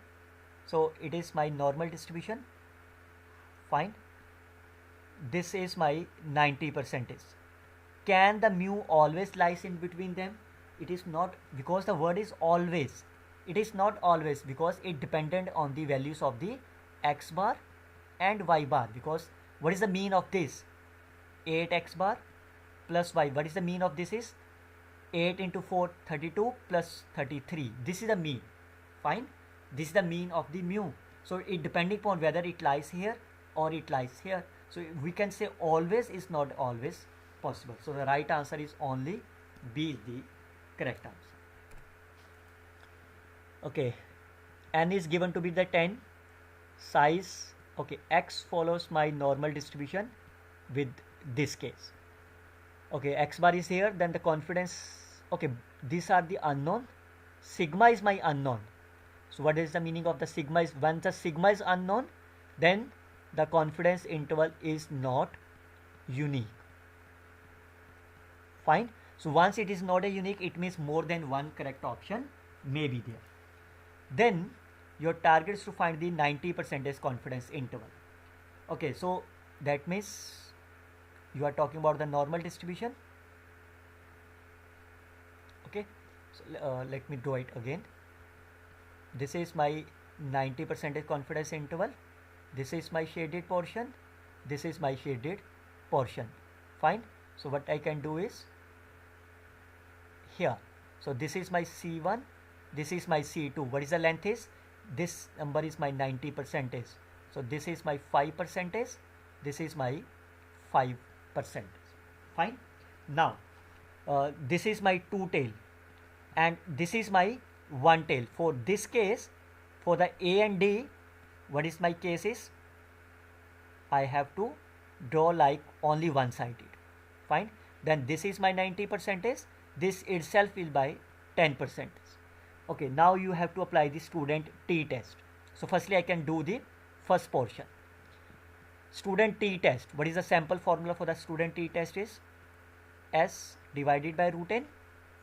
So it is my normal distribution. Fine. This is my 90%. Can the mu always lies in between them? It is not, because the word is always. It is not always because it dependent on the values of the x bar and y bar. Because what is the mean of this? 8x bar plus y. What is the mean of this is? 8 into 4, 32 plus 33. This is the mean. Fine. This is the mean of the mu. So it depending upon whether it lies here or it lies here. So we can say always is not always possible. So the right answer is only B is the correct answer. Okay. N is given to be the 10. Size. Okay. X follows my normal distribution with this case. Okay. X bar is here. Then the confidence. Okay. These are the unknown. Sigma is my unknown. So what is the meaning of the sigma is? When the sigma is unknown, then the confidence interval is not unique. Fine. So once it is not a unique, it means more than one correct option may be there. Then your target is to find the 90% confidence interval. Okay, so that means you are talking about the normal distribution. Okay, so let me draw it again. This is my 90% confidence interval. This is my shaded portion. This is my shaded portion. Fine. So what I can do is here. So this is my C1. This is my C2. What is the length is? This number is my 90%. So this is my 5%. This is my 5%. Fine. Now this is my 2 tail and this is my 1 tail. For this case, for the A and D, what is my case is? I have to draw like only one sided. Fine. Then this is my 90%. This itself will by 10%. Okay, now you have to apply the student t test. So firstly I can do the first portion. Student t test. What is the sample formula for the student t test is? S divided by root n.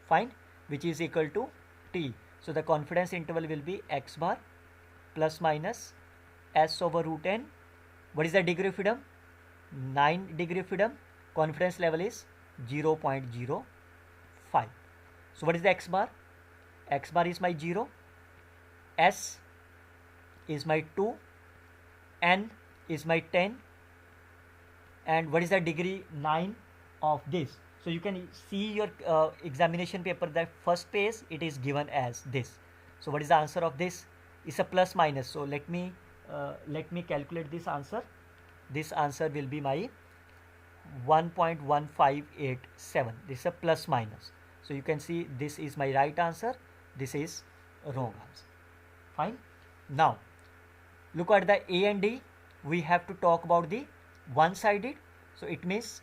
Fine. Which is equal to t. So the confidence interval will be x bar plus minus s over root n. What is the degree of freedom? 9 degree of freedom. Confidence level is 0.05. So what is the x bar? X bar is my 0. S is my 2. N is my 10. And what is the degree? 9 of this. So you can see your examination paper, that first page it is given as this. So what is the answer of this? It's a plus minus. So let me calculate this answer. This answer will be my 1.1587. This is a plus minus. So you can see this is my right answer. This is wrong answer. Fine. Now look at the A and D. We have to talk about the one-sided. So it means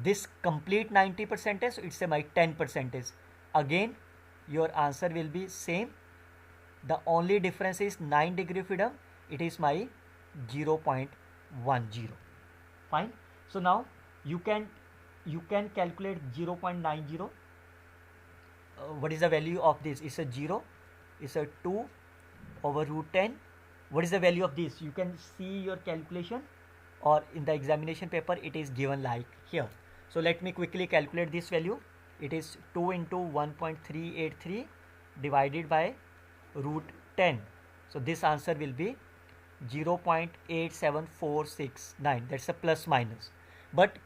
this complete 90 percentage, so it's my 10 percentage. Again your answer will be same. The only difference is 9 degree freedom, it is my 0.10. Fine. So now you can calculate 0.90. What is the value of this? It's a 0, it's a 2 over root 10. What is the value of this? You can see your calculation, or in the examination paper it is given like here. So let me quickly calculate this value. It is 2 into 1.383 divided by root 10. So this answer will be 0.87469. That's a plus minus. But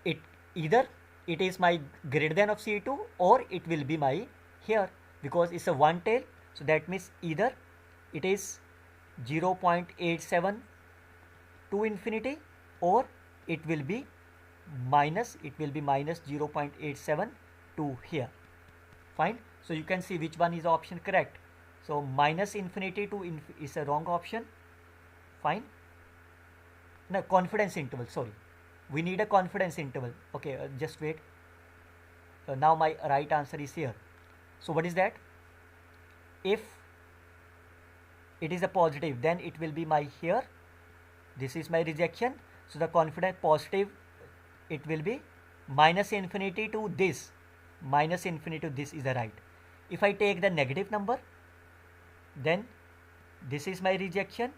it either it is my greater than of C2 or it will be my here, because it's a one tail. So that means either it is 0.87 to infinity, or it will be minus 0.87 to here. Fine. So you can see which one is the option correct. So minus infinity to is a wrong option. Fine. No, confidence interval, sorry, we need a confidence interval. Okay, just wait. Now my right answer is here. So what is that? If it is a positive, then it will be my here. This is my rejection. So the confidence positive, it will be minus infinity to this. Minus infinity to this is the right. If I take the negative number, then this is my rejection,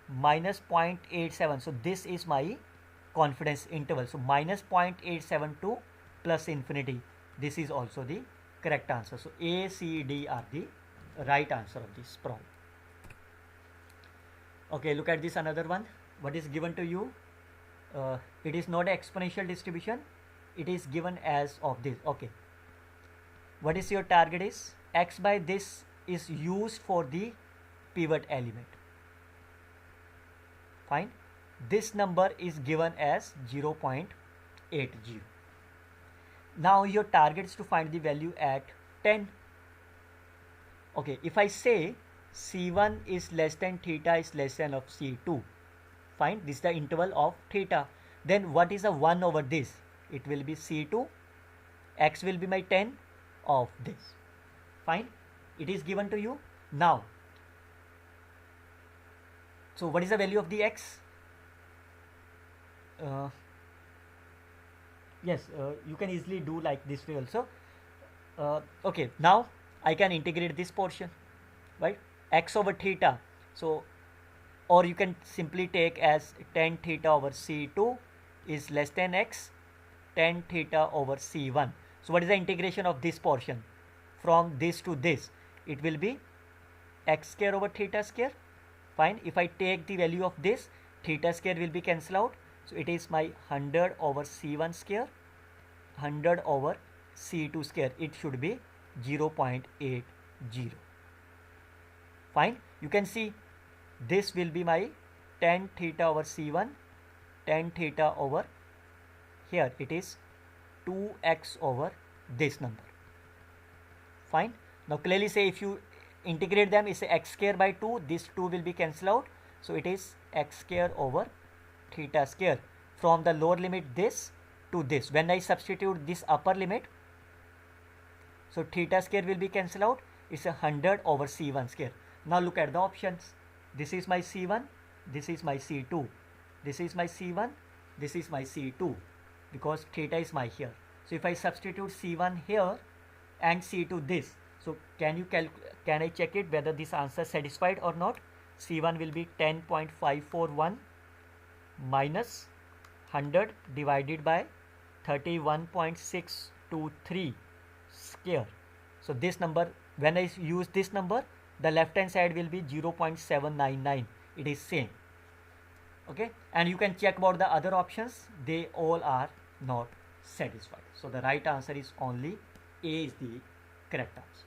minus 0.87. So this is my confidence interval. So minus 0.872 plus infinity. This is also the correct answer. So A, C, D are the right answer of this problem. Okay, look at this another one. What is given to you? It is not an exponential distribution. It is given as of this. Okay. What is your target is? X by this is used for the pivot element. Fine. This number is given as 0.80. Now your target is to find the value at 10. Okay, if I say C1 is less than theta is less than of C2, fine, this is the interval of theta, then what is the 1 over this? It will be C2, X will be my 10 of this. Fine, it is given to you. Now, so what is the value of the X? Yes, you can easily do like this way also. Okay, now I can integrate this portion, right? X over theta. So, or you can simply take as tan theta over C2 is less than X, tan theta over C1. So what is the integration of this portion? From this to this, it will be X square over theta square. Fine. If I take the value of this, theta square will be cancelled out. So it is my 100 over C1 square, 100 over C2 square. It should be 0.80. Fine. You can see this will be my tan theta over C1, tan theta over here. It is 2x over this number. Fine. Now clearly say if you integrate them, it's x square by 2. This 2 will be cancelled out. So it is x square over theta square. From the lower limit this to this, when I substitute this upper limit, so theta square will be cancelled out. It's 100 over C1 square. Now look at the options. This is my C1, this is my C2, this is my C1, this is my C2, because theta is my here. So if I substitute C1 here and C2 this, so can I check it whether this answer is satisfied or not? C1 will be 10.541 minus 100 divided by 31.623 square. So this number, when I use this number, the left hand side will be 0.799. It is same. Okay, and you can check about the other options. They all are not satisfied. So the right answer is only A is the correct answer.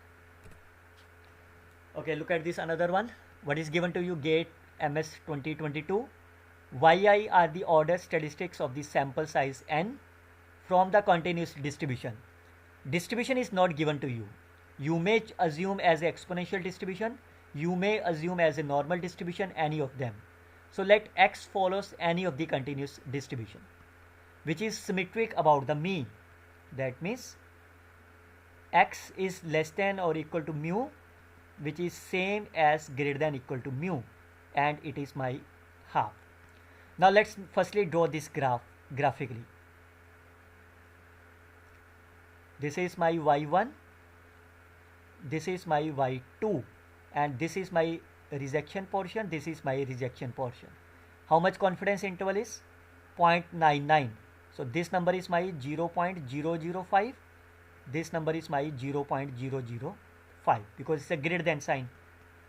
Okay, look at this another one. What is given to you? GATE MS 2022. YI are the ordered statistics of the sample size n from the continuous distribution. Distribution is not given to you. You may assume as an exponential distribution, you may assume as a normal distribution, any of them. So let x follows any of the continuous distribution. which is symmetric about the mean. That means x is less than or equal to mu, which is same as greater than equal to mu, and it is my half. Now let's firstly draw this graph graphically. This is my y1, this is my y2, and this is my rejection portion, this is my rejection portion. How much confidence interval is? 0.99. So this number is my 0.005, this number is my 0.005 because it's a greater than sign.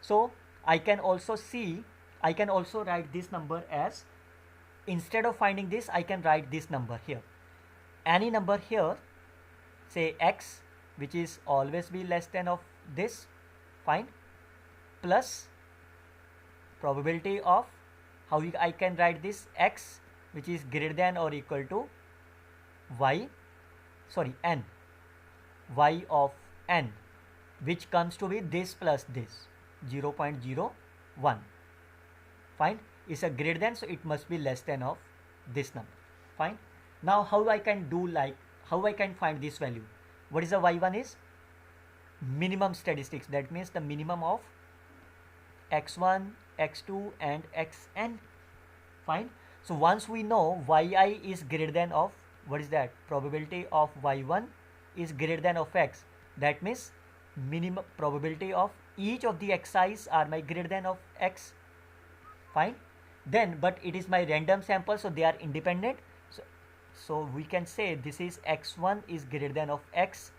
So I can also write this number as, instead of finding this, I can write this number here. Any number here, say x, which is always be less than of this, fine, plus probability of, I can write this x, which is greater than or equal to n, y of n, which comes to be this plus this, 0.01, fine, is a greater than, so it must be less than of this number, fine. Now how I can find this value? What is the y1 is? Minimum statistics, that means the minimum of x1, x2 and xn, fine. So once we know yi is greater than of, what is that? Probability of y1 is greater than of x, that means minimum probability of each of the xi's are my greater than of x, fine. Then but it is my random sample, so they are independent, so we can say this is x1 is greater than of x,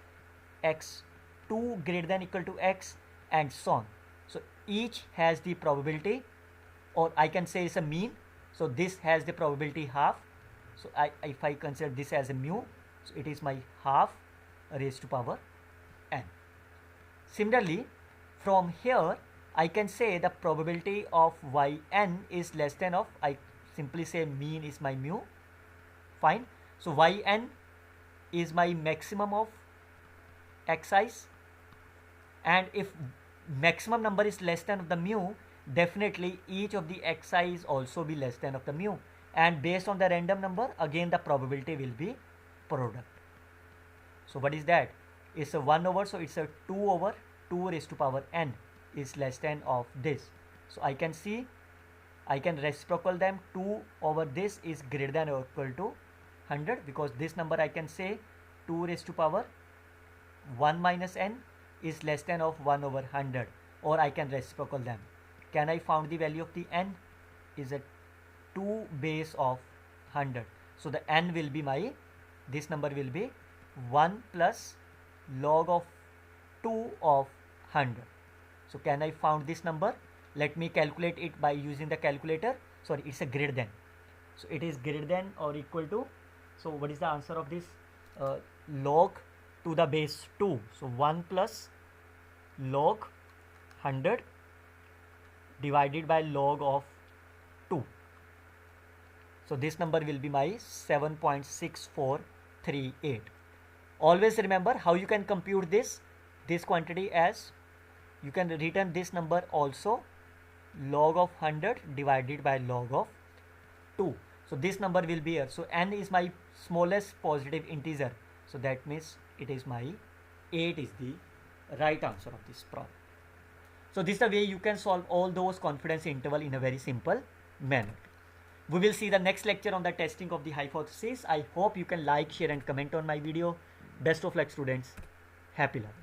x2 greater than equal to x, and so on. So each has the probability, or I can say it's a mean, so this has the probability half, so if I consider this as a mu, so it is my half raised to power n. Similarly, from here I can say the probability of yn is less than of, I simply say mean is my mu, fine. So yn is my maximum of xi's, and if maximum number is less than of the mu, definitely each of the xi's also be less than of the mu, and based on the random number, again the probability will be product. So what is that? It's a 1 over, so it's a 2 over 2 raised to power n is less than of this. So I can see, I can reciprocal them, 2 over this is greater than or equal to 100, because this number I can say 2 raised to power 1 minus n is less than of 1 over 100, or I can reciprocal them. Can I found the value of the n? Is a 2 base of 100. So the n will be my, this number will be 1 plus log of 2 of 100. So can I found this number? Let me calculate it by using the calculator. Sorry, it's a greater than. So it is greater than or equal to, so what is the answer of this? Log to the base 2. So 1 plus log 100 divided by log of 2. So this number will be my 7.6438. Always remember how you can compute this quantity, as you can return this number also, log of 100 divided by log of 2. So this number will be here. So n is my smallest positive integer, so that means it is my 8 is the right answer of this problem. So this is the way you can solve all those confidence interval in a very simple manner. We will see the next lecture on the testing of the hypothesis. I hope you can like, share and comment on my video. Best of luck students. Happy learning.